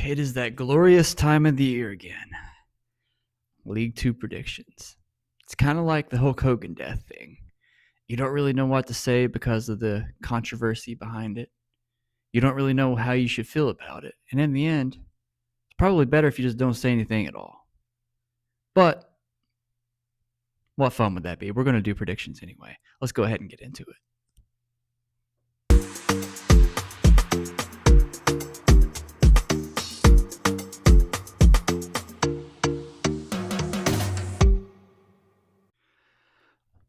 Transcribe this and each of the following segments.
It is that glorious time of the year again. League Two Predictions. It's kind of like the Hulk Hogan death thing. You don't really know what to say because of the controversy behind it. You don't really know how you should feel about it. And in the end, it's probably better if you just don't say anything at all. But what fun would that be? We're going to do predictions anyway. Let's go ahead and get into it.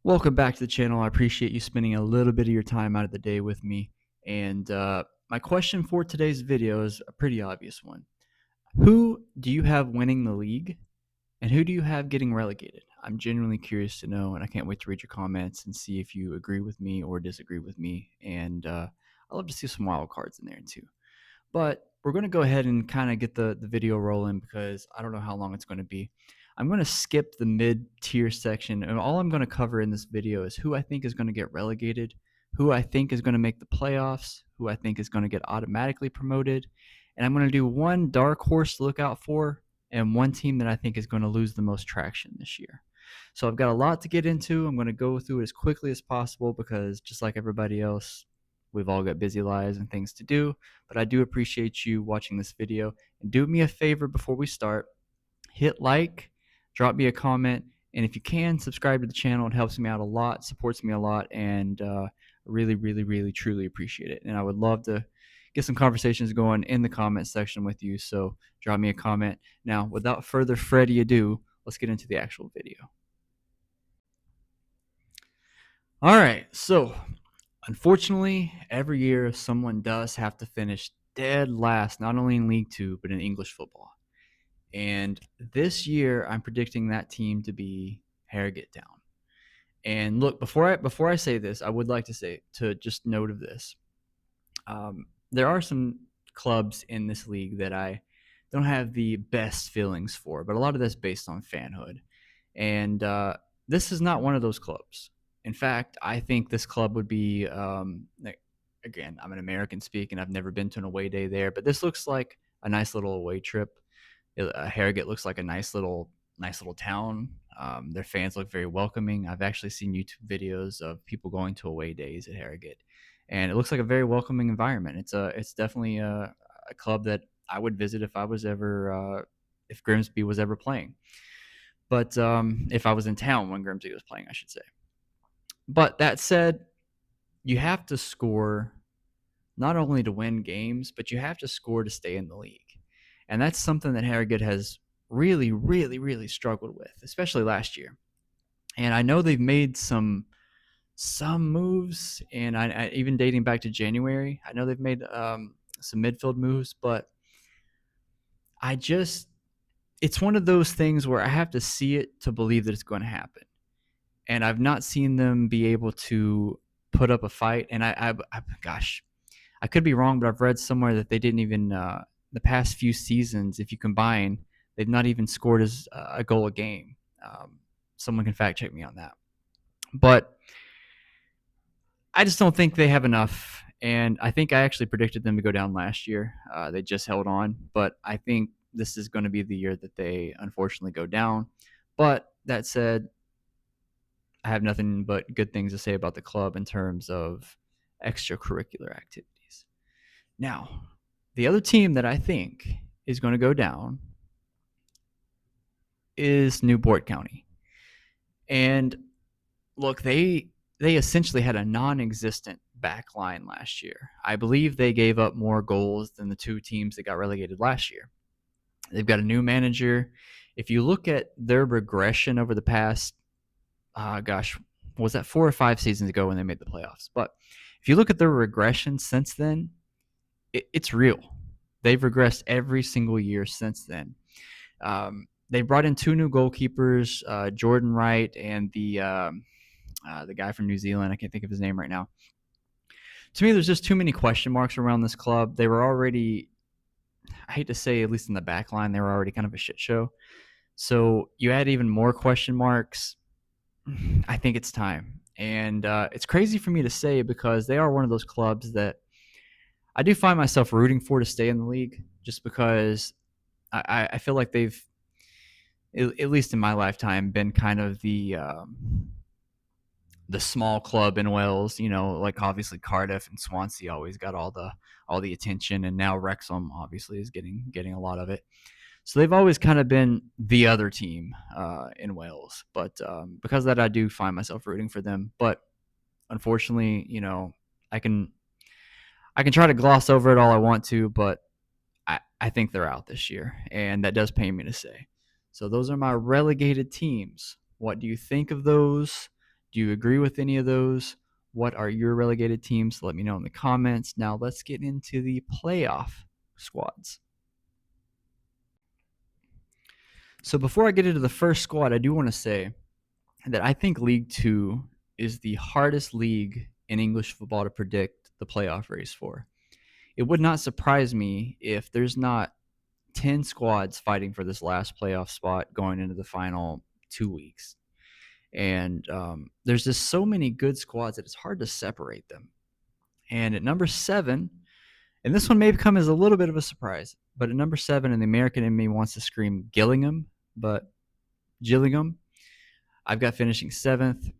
Welcome back to the channel. I appreciate you spending a little bit of your time out of the day with me. And my question for today's video is a pretty obvious one. Who do you have winning the league? And who do you have getting relegated? I'm genuinely curious to know, and I can't wait to read your comments and see if you agree with me or disagree with me. And I'd love to see some wild cards in there too. But we're going to go ahead and kind of get the video rolling because I don't know how long it's going to be. I'm going to skip the mid-tier section, and all I'm going to cover in this video is who I think is going to get relegated, who I think is going to make the playoffs, who I think is going to get automatically promoted, and I'm going to do one dark horse to look out for and one team that I think is going to lose the most traction this year. So I've got a lot to get into. I'm going to go through it as quickly as possible because just like everybody else, we've all got busy lives and things to do, but I do appreciate you watching this video. And do me a favor before we start, hit like, drop me a comment, and if you can, subscribe to the channel. It helps me out a lot, supports me a lot, and really, truly appreciate it. And I would love to get some conversations going in the comment section with you, so drop me a comment. Now, without further ado, let's get into the actual video. All right, so unfortunately, every year someone does have to finish dead last, not only in League Two, but in English football. And this year, I'm predicting that team to be Harrogate Town. And look, before I say this, I would like to say, to just note of this, there are some clubs in this league that I don't have the best feelings for, but a lot of that's based on fanhood. And this is not one of those clubs. In fact, I think this club would be, again, I'm an American speaking. I've never been to an away day there, but this looks like a nice little away trip. Harrogate looks like a nice little town. Their fans look very welcoming. I've actually seen YouTube videos of people going to away days at Harrogate, and it looks like a very welcoming environment. It's definitely a club that I would visit if I was ever if Grimsby was ever playing. But if I was in town when Grimsby was playing, I should say. But that said, you have to score not only to win games, but you have to score to stay in the league. And that's something that Harrogate has really struggled with, especially last year. And I know they've made some moves, and I even dating back to January, I know they've made some midfield moves, but it's one of those things where I have to see it to believe that it's going to happen. And I've not seen them be able to put up a fight. And gosh, I could be wrong, but I've read somewhere that they didn't even the past few seasons, if you combine, they've not even scored as a goal a game. Someone can fact check me on that. But I just don't think they have enough. And I think I actually predicted them to go down last year. They just held on. But I think this is going to be the year that they unfortunately go down. But that said, I have nothing but good things to say about the club in terms of extracurricular activities. Now, the other team that I think is going to go down is Newport County. And look, they essentially had a non-existent back line last year. I believe they gave up more goals than the two teams that got relegated last year. They've got a new manager. If you look at their regression over the past, was that 4 or 5 seasons ago when they made the playoffs? But if you look at their regression since then, it's real. They've regressed every single year since then. They brought in 2 new goalkeepers, Jordan Wright and the guy from New Zealand. I can't think of his name right now. To me, there's just too many question marks around this club. They were already, I hate to say, at least in the back line, they were already kind of a shit show. So you add even more question marks. I think it's time. And it's crazy for me to say because they are one of those clubs that I do find myself rooting for to stay in the league, just because I feel like they've, at least in my lifetime, been kind of the small club in Wales. Like obviously Cardiff and Swansea always got all the attention, and now Wrexham obviously is getting a lot of it. So they've always kind of been the other team in Wales. But because of that, I do find myself rooting for them. But unfortunately, I can I can try to gloss over it all I want to, but I think they're out this year, and that does pain me to say. So those are my relegated teams. What do you think of those? Do you agree with any of those? What are your relegated teams? Let me know in the comments. Now let's get into the playoff squads. So before I get into the first squad, I do want to say that I think League Two is the hardest league in English football to predict the playoff race for. It would not surprise me if there's not 10 squads fighting for this last playoff spot going into the final 2 weeks. And there's just so many good squads that it's hard to separate them. And at number 7, and this one may come as a little bit of a surprise, but at number 7, and the American in me wants to scream Gillingham, but Gillingham, I've got finishing 7th.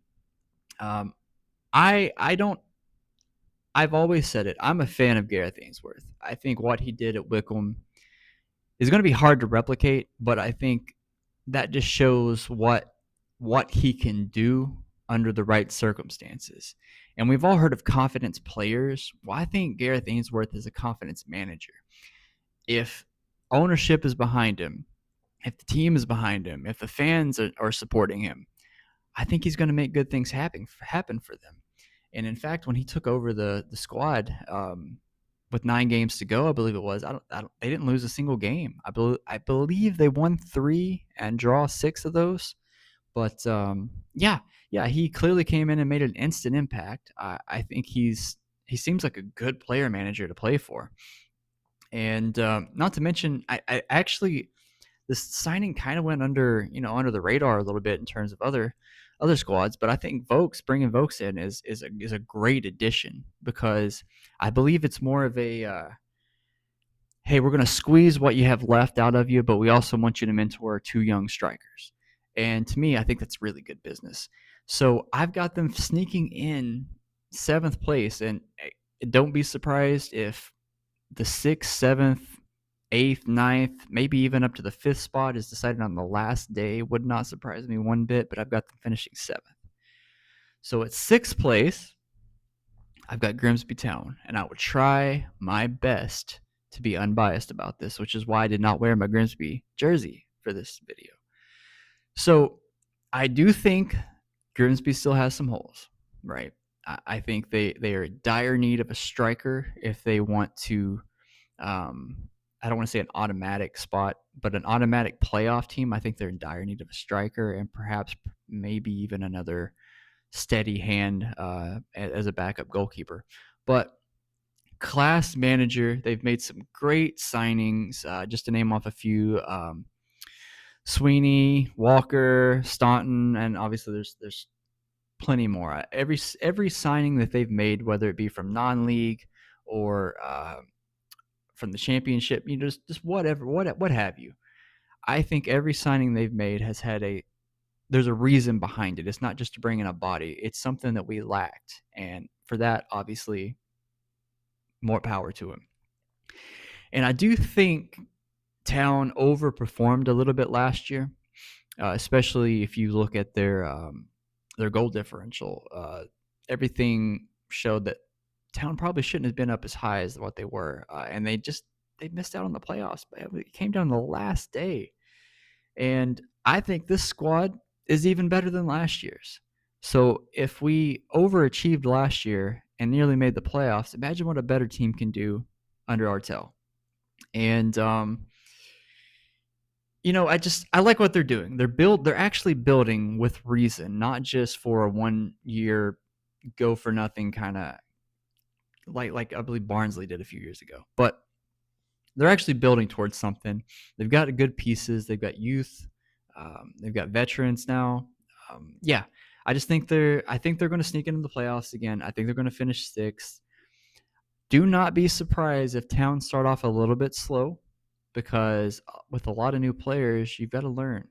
I've always said it. I'm a fan of Gareth Ainsworth. I think what he did at Wycombe is going to be hard to replicate, but I think that just shows what he can do under the right circumstances. And we've all heard of confidence players. Well, I think Gareth Ainsworth is a confidence manager. If ownership is behind him, if the team is behind him, if the fans are supporting him, I think he's going to make good things happen for them. And in fact, when he took over the squad with 9 games to go, I believe it was, they didn't lose a single game. I believe they won 3 and draw 6 of those. But yeah, he clearly came in and made an instant impact. I think he seems like a good player manager to play for. And not to mention, I actually, this signing kind of went under the radar a little bit in terms of other squads, but I think bringing Vokes in is a great addition, because I believe it's more of a hey, we're going to squeeze what you have left out of you, but we also want you to mentor 2 young strikers. And to me, I think that's really good business. So I've got them sneaking in 7th place, and don't be surprised if the 6th, 7th, 8th, 9th, maybe even up to the 5th spot is decided on the last day. Would not surprise me one bit, but I've got them finishing 7th. So at 6th place, I've got Grimsby Town, and I would try my best to be unbiased about this, which is why I did not wear my Grimsby jersey for this video. So I do think Grimsby still has some holes, right? I think they are in dire need of a striker if they want to, I don't want to say an automatic spot, but an automatic playoff team. I think they're in dire need of a striker, and perhaps maybe even another steady hand as a backup goalkeeper. But class manager, they've made some great signings, just to name off a few. Sweeney, Walker, Staunton, and obviously there's plenty more. Every signing that they've made, whether it be from non-league or from the championship, just whatever, what have you. I think every signing they've made has had there's a reason behind it. It's not just to bring in a body. It's something that we lacked, and for that, obviously, more power to him. And I do think Town overperformed a little bit last year, especially if you look at their goal differential. Everything showed that Town probably shouldn't have been up as high as what they were, and they missed out on the playoffs. It came down the last day, and I think this squad is even better than last year's. So if we overachieved last year and nearly made the playoffs, imagine what a better team can do under Artell. And I like what they're doing. They're actually building with reason, not just for a 1-year go for nothing kind of like I believe Barnsley did a few years ago. But they're actually building towards something. They've got good pieces. They've got youth. They've got veterans now. I think they're going to sneak into the playoffs again. I think they're going to finish 6th. Do not be surprised if Town start off a little bit slow. because with a lot of new players, you've got to learn.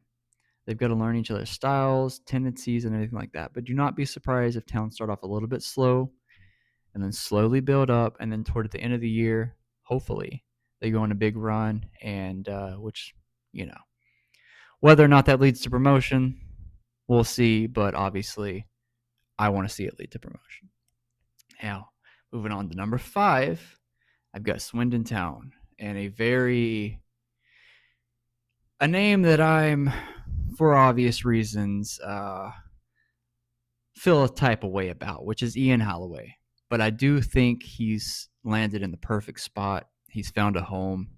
They've got to learn each other's styles, tendencies, and everything like that. But do not be surprised if towns start off a little bit slow and then slowly build up. And then toward the end of the year, hopefully, they go on a big run. And which, you know, whether or not that leads to promotion, we'll see. But obviously, I want to see it lead to promotion. Now, moving on to number 5, I've got Swindon Town, and a name that I'm, for obvious reasons, feel a type of way about, which is Ian Holloway. But I do think he's landed in the perfect spot. He's found a home.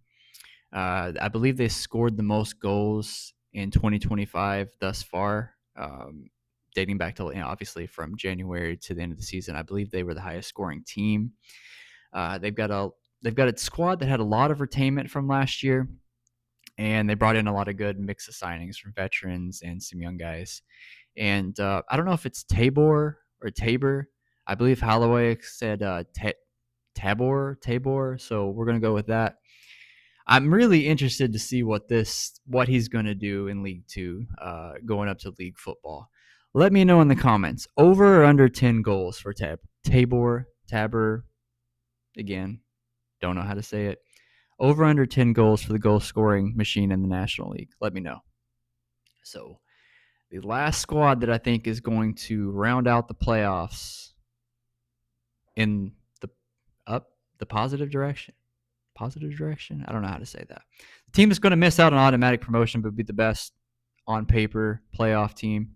I believe they scored the most goals in 2025 thus far, dating back to, obviously from January to the end of the season. I believe they were the highest scoring team. They've got a squad that had a lot of retainment from last year, and they brought in a lot of good mix of signings from veterans and some young guys. And I don't know if it's Tabor or Tabor. I believe Holloway said Tabor. So we're gonna go with that. I'm really interested to see what he's gonna do in League Two, going up to League Football. Let me know in the comments. Over or under 10 goals for Tabor. Again, don't know how to say it. Over under 10 goals for the goal scoring machine in the National League. Let me know. So the last squad that I think is going to round out the playoffs in the positive direction. Positive direction? I don't know how to say that. The team is going to miss out on automatic promotion, but be the best on paper playoff team.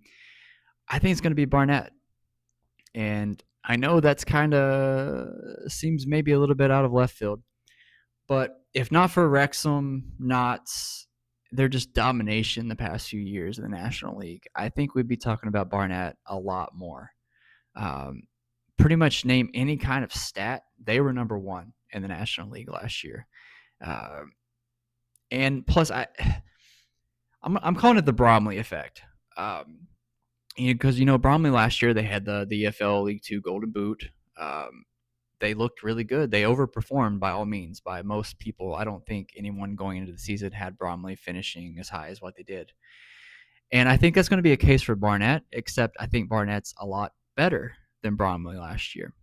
I think it's going to be Barnet. And I know that's kind of seems maybe a little bit out of left field. But if not for Wrexham, their just domination the past few years in the National League, I think we'd be talking about Barnet a lot more. Pretty much name any kind of stat, they were number 1 in the National League last year. And plus, I'm calling it the Bromley effect. Because Bromley last year they had the EFL League Two Golden Boot. They looked really good. They overperformed by all means by most people. I don't think anyone going into the season had Bromley finishing as high as what they did. And I think that's going to be a case for Barnet, except I think Barnet's a lot better than Bromley last year.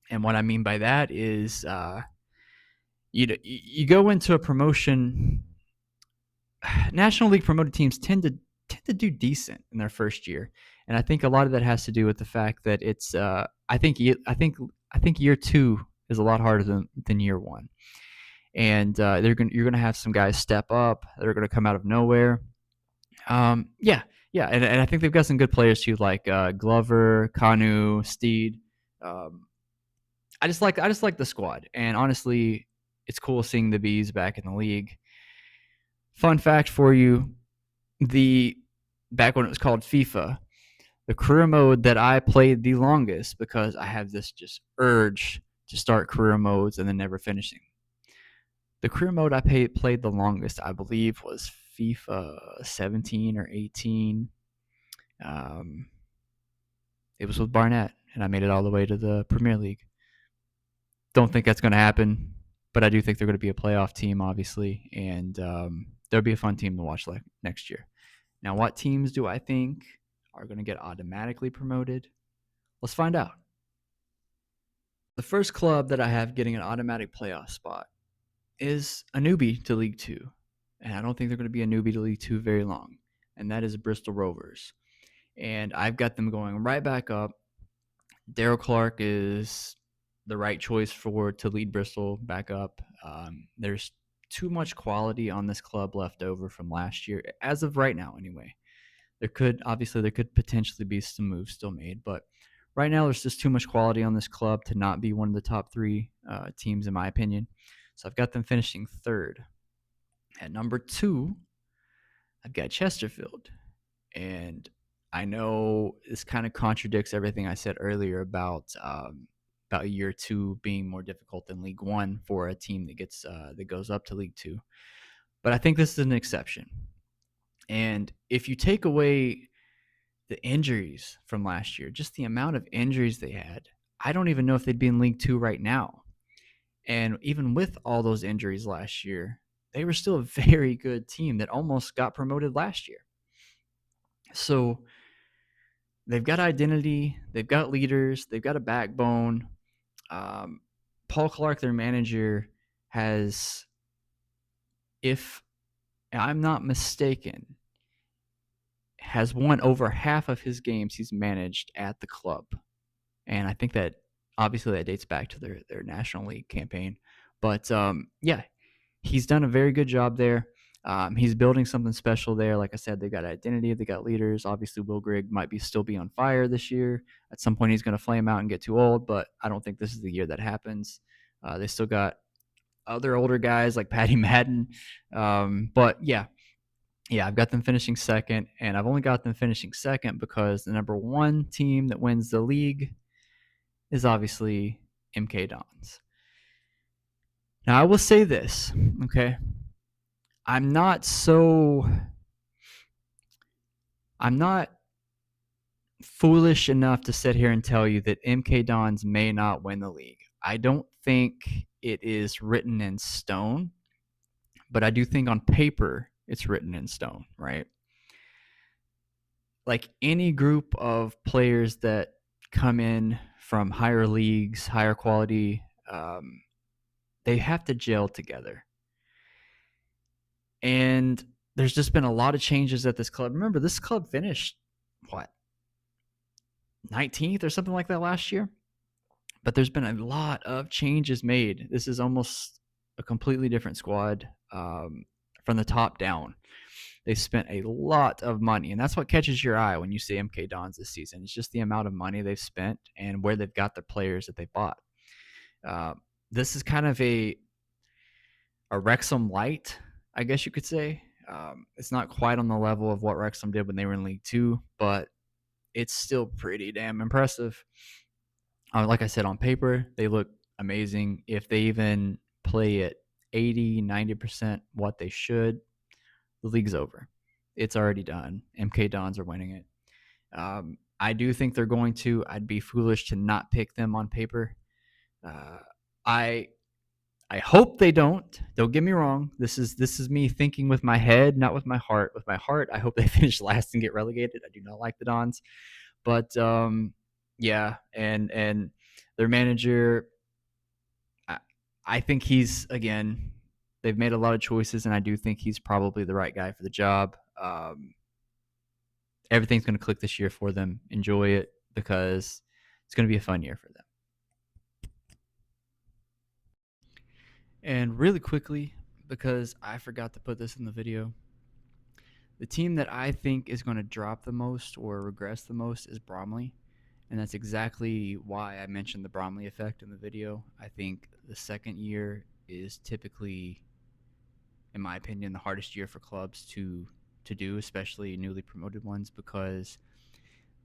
And what I mean by that is you go into a promotion. National League promoted teams tend to do decent in their first year. And I think a lot of that has to do with the fact that it's I think year 2 is a lot harder than year 1, and you're gonna have some guys step up that are gonna come out of nowhere. And I think they've got some good players too, like Glover, Kanu, Steed. I just like the squad, and honestly, it's cool seeing the Bees back in the league. Fun fact for you: back when it was called FIFA, the career mode that I played the longest, because I have this just urge to start career modes and then never finishing. The career mode I played the longest, I believe, was FIFA 17 or 18. It was with Barnet, and I made it all the way to the Premier League. Don't think that's going to happen, but I do think they're going to be a playoff team, obviously, and they'll be a fun team to watch next year. Now, what teams do I think are going to get automatically promoted? Let's find out. The first club that I have getting an automatic playoff spot is a newbie to League Two, and I don't think they're going to be a newbie to League Two very long, and that is Bristol Rovers. And I've got them going right back up. Daryl Clark is the right choice to lead Bristol back up. There's too much quality on this club left over from last year, as of right now anyway. There could potentially be some moves still made, but right now there's just too much quality on this club to not be one of the top 3 teams in my opinion. So I've got them finishing 3rd. At number 2, I've got Chesterfield. And I know this kind of contradicts everything I said earlier about year 2 being more difficult than League 1 for a team that goes up to League 2. But I think this is an exception. And if you take away the injuries from last year, just the amount of injuries they had, I don't even know if they'd be in League Two right now. And even with all those injuries last year, they were still a very good team that almost got promoted last year. So they've got identity, they've got leaders, they've got a backbone. Paul Clark, their manager, has, if I'm not mistaken, has won over half of his games he's managed at the club. And I think that obviously that dates back to their National League campaign. But yeah, he's done a very good job there. He's building something special there. Like I said, they got identity, they got leaders. Obviously, Will Grigg might still be on fire this year. At some point, he's going to flame out and get too old, but I don't think this is the year that happens. They still got other older guys like Patty Madden. But yeah, I've got them finishing second, and I've only got them finishing second because the number one team that wins the league is obviously MK Dons. Now, I will say this, okay? I'm not foolish enough to sit here and tell you that MK Dons may not win the league. I don't think it is written in stone, but I do think on paper it's written in stone, right? Like any group of players that come in from higher leagues, higher quality, they have to gel together. And there's just been a lot of changes at this club. Remember, this club finished, 19th or something like that last year? But there's been a lot of changes made. This is almost a completely different squad from the top down. They've spent a lot of money, and that's what catches your eye when you see MK Dons this season. It's just the amount of money they've spent and where they've got the players that they bought. This is kind of a Wrexham light, I guess you could say. It's not quite on the level of what Wrexham did when they were in League Two, but it's still pretty damn impressive. Like I said, on paper, they look amazing. If they even play at 80, 90% what they should, the league's over. It's already done. MK Dons are winning it. I do think they're going to. I'd be foolish to not pick them on paper. I hope they don't. Don't get me wrong. This is me thinking with my head, not with my heart. With my heart, I hope they finish last and get relegated. I do not like the Dons, but yeah, and their manager, I think he's, again, they've made a lot of choices, and I do think he's probably the right guy for the job. Everything's going to click this year for them. Enjoy it because it's going to be a fun year for them. And really quickly, because I forgot to put this in the video, the team that I think is going to drop the most or regress the most is Bromley. And that's exactly why I mentioned the Bromley effect in the video. I think the second year is typically, in my opinion, the hardest year for clubs to do, especially newly promoted ones, because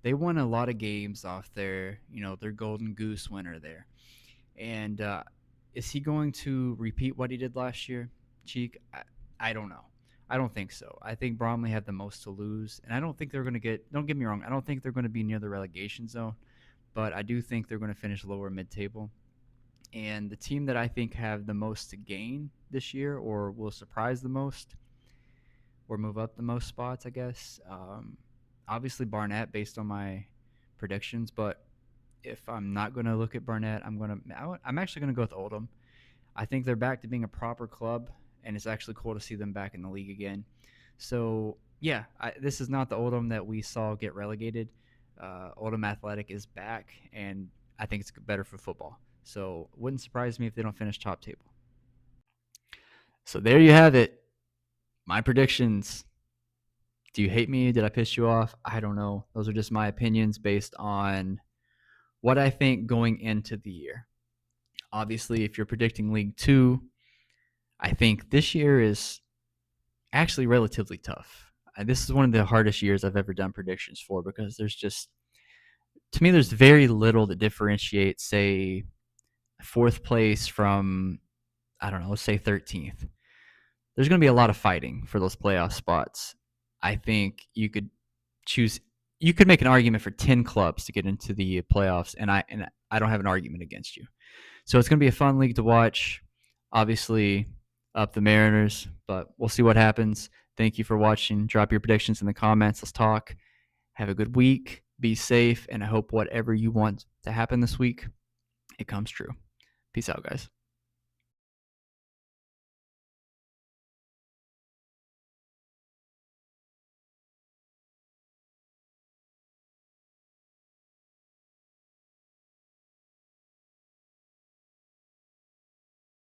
they won a lot of games off their golden goose winner there. And is he going to repeat what he did last year, Cheek? I don't know. I don't think so. I think Bromley had the most to lose, and I don't think they're going to don't get me wrong, I don't think they're going to be near the relegation zone, but I do think they're going to finish lower mid-table. And the team that I think have the most to gain this year, or will surprise the most, or move up the most spots, I guess, obviously Barnet based on my predictions, but if I'm not going to look at Barnet, I'm actually going to go with Oldham. I think they're back to being a proper club, and it's actually cool to see them back in the league again. So, yeah, this is not the Oldham that we saw get relegated. Oldham Athletic is back, and I think it's better for football. So, it wouldn't surprise me if they don't finish top table. So, there you have it. My predictions. Do you hate me? Did I piss you off? I don't know. Those are just my opinions based on what I think going into the year. Obviously, if you're predicting League Two, I think this year is actually relatively tough. This is one of the hardest years I've ever done predictions for because to me, there's very little that differentiates, say, fourth place from, I don't know, let's say 13th. There's going to be a lot of fighting for those playoff spots. I think you could make an argument for 10 clubs to get into the playoffs, and I don't have an argument against you. So it's going to be a fun league to watch. Obviously, up the Mariners, but we'll see what happens. Thank you for watching. Drop your predictions in the comments. Let's talk. Have a good week. Be safe, and I hope whatever you want to happen this week, it comes true. Peace out, guys.